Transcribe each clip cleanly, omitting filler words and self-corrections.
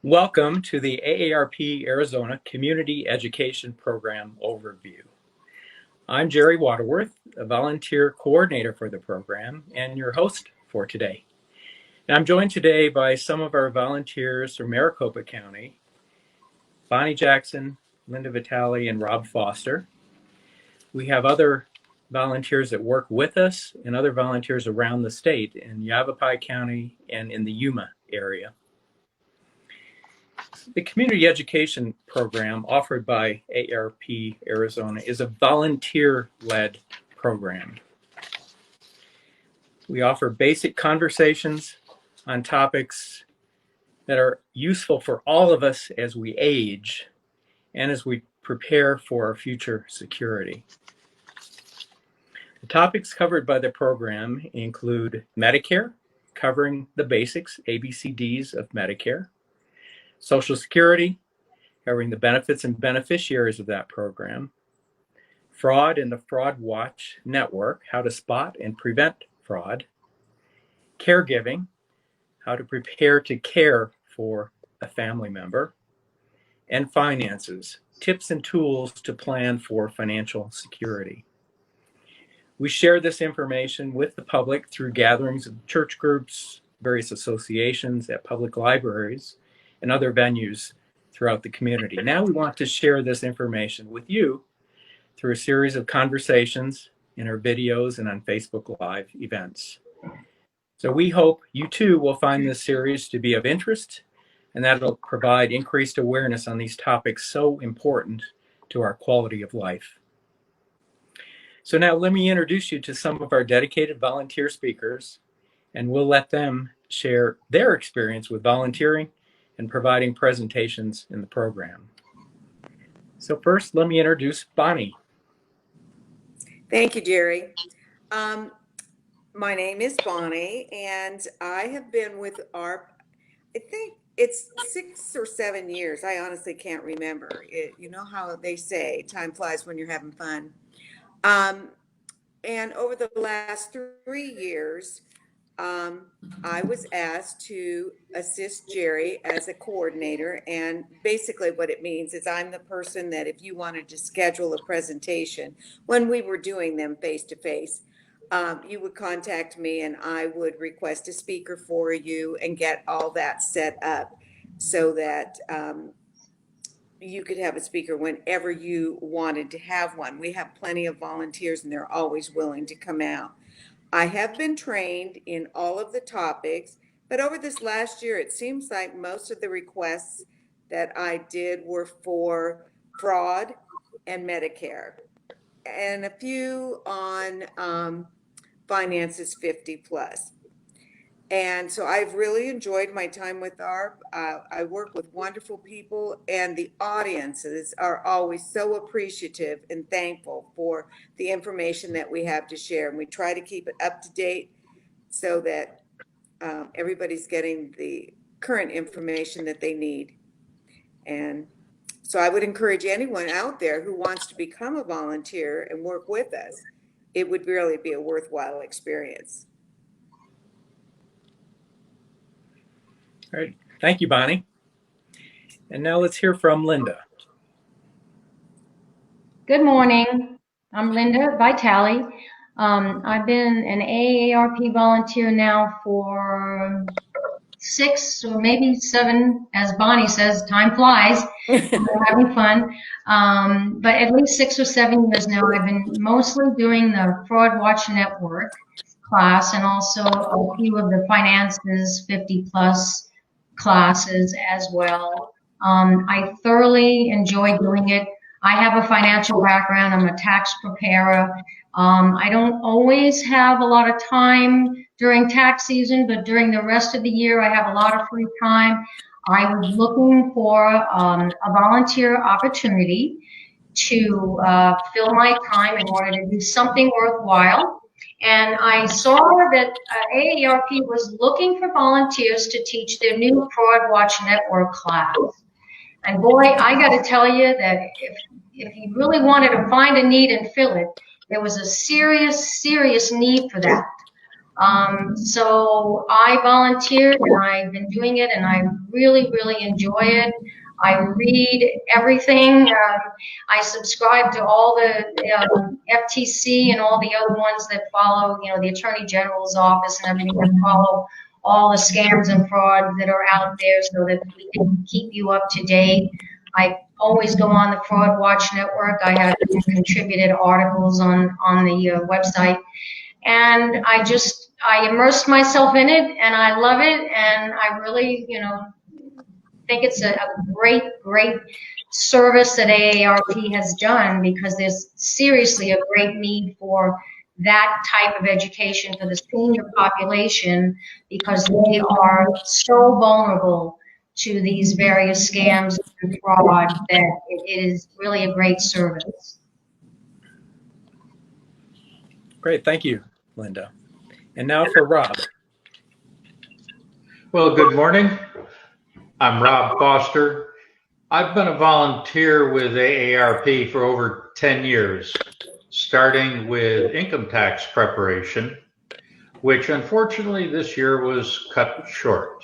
Welcome to the AARP Arizona Community Education Program Overview. I'm Jerry Waterworth, a volunteer coordinator for the program and your host for today. And I'm joined today by some of our volunteers from Maricopa County, Bonnie Jackson, Linda Vitale, and Rob Foster. We have other volunteers that work with us and other volunteers around the state in Yavapai County and in the Yuma area. The community education program offered by AARP Arizona is a volunteer-led program. We offer basic conversations on topics that are useful for all of us as we age and as we prepare for our future security. The topics covered by the program include Medicare, covering the basics, ABCDs of Medicare, Social Security, covering the benefits and beneficiaries of that program, fraud and the Fraud Watch Network, how to spot and prevent fraud, caregiving, how to prepare to care for a family member, and finances, tips and tools to plan for financial security. We share this information with the public through gatherings of church groups, various associations, at public libraries, and other venues throughout the community. Now we want to share this information with you through a series of conversations in our videos and on Facebook Live events. So we hope you too will find this series to be of interest and that it'll provide increased awareness on these topics so important to our quality of life. So now let me introduce you to some of our dedicated volunteer speakers, and we'll let them share their experience with volunteering and providing presentations in the program. So first, let me introduce Bonnie. Thank you, Jerry. My name is Bonnie, and I have been with AARP, I think it's 6 or 7 years. I honestly can't remember. You know how they say time flies when you're having fun. And over the last 3 years, I was asked to assist Jerry as a coordinator, and basically what it means is I'm the person that if you wanted to schedule a presentation, when we were doing them face-to-face, you would contact me and I would request a speaker for you and get all that set up so that you could have a speaker whenever you wanted to have one. We have plenty of volunteers and they're always willing to come out. I have been trained in all of the topics, but over this last year, it seems like most of the requests that I did were for fraud and Medicare, and a few on finances 50 plus. And so I've really enjoyed my time with AARP. I work with wonderful people, and the audiences are always so appreciative and thankful for the information that we have to share. And we try to keep it up to date so that everybody's getting the current information that they need. And so I would encourage anyone out there who wants to become a volunteer and work with us. It would really be a worthwhile experience. All right, thank you, Bonnie. And now let's hear from Linda. Good morning. I'm Linda Vitale. I've been an AARP volunteer now for 6 or maybe 7, as Bonnie says, time flies. We're having fun. But at least 6 or 7 years now, I've been mostly doing the Fraud Watch Network class and also a few of the finances 50 plus classes as well. I thoroughly enjoy doing it. I have a financial background. I'm a tax preparer. I don't always have a lot of time during tax season, but during the rest of the year, I have a lot of free time. I was looking for a volunteer opportunity to fill my time in order to do something worthwhile. And I saw that AARP was looking for volunteers to teach their new Fraud Watch Network class. And boy, I got to tell you that if you really wanted to find a need and fill it, there was a serious need for that. So I volunteered and I've been doing it and I really, really enjoy it. I read everything. I subscribe to all the FTC and all the other ones that follow, the Attorney General's office and everything that follow all the scams and fraud that are out there so that we can keep you up to date. I always go on the Fraud Watch Network. I have contributed articles on the website. And I immersed myself in it and I love it. And I really, think it's a great, great service that AARP has done because there's seriously a great need for that type of education for the senior population because they are so vulnerable to these various scams and fraud that it is really a great service. Great, thank you, Linda. And now for Rob. Well, good morning. I'm Rob Foster. I've been a volunteer with AARP for over 10 years, starting with income tax preparation, which unfortunately this year was cut short.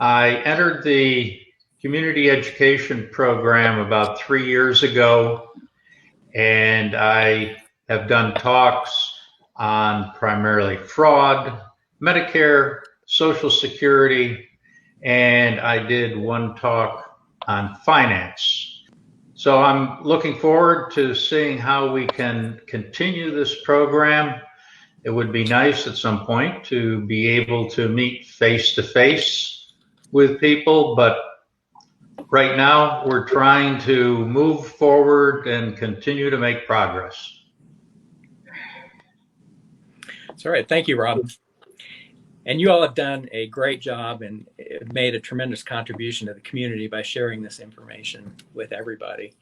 I entered the community education program about 3 years ago, and I have done talks on primarily fraud, Medicare, Social Security, and I did one talk on finance. So I'm looking forward to seeing how we can continue this program. It would be nice at some point to be able to meet face-to-face with people, but right now we're trying to move forward and continue to make progress. That's all right. Thank you, Rob. And you all have done a great job and made a tremendous contribution to the community by sharing this information with everybody.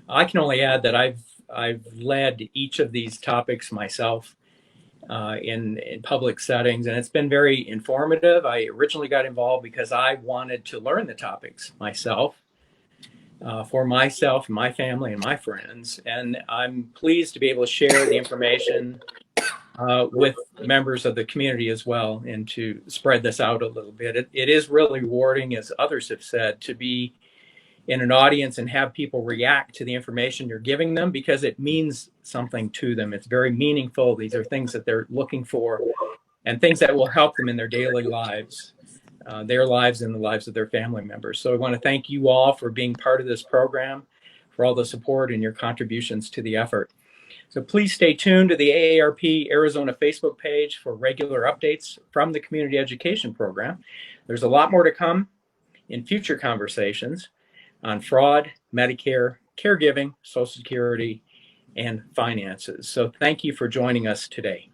I can only add that I've led each of these topics myself in public settings, and it's been very informative. I originally got involved because I wanted to learn the topics myself, for myself, my family, and my friends. And I'm pleased to be able to share the information with members of the community as well, and to spread this out a little bit. It is really rewarding, as others have said, to be in an audience and have people react to the information you're giving them because it means something to them. It's very meaningful. These are things that they're looking for and things that will help them in their daily lives, their lives and the lives of their family members. So I want to thank you all for being part of this program, for all the support and your contributions to the effort. So please stay tuned to the AARP Arizona Facebook page for regular updates from the community education program. There's a lot more to come in future conversations on fraud, Medicare, caregiving, Social Security, and finances. So thank you for joining us today.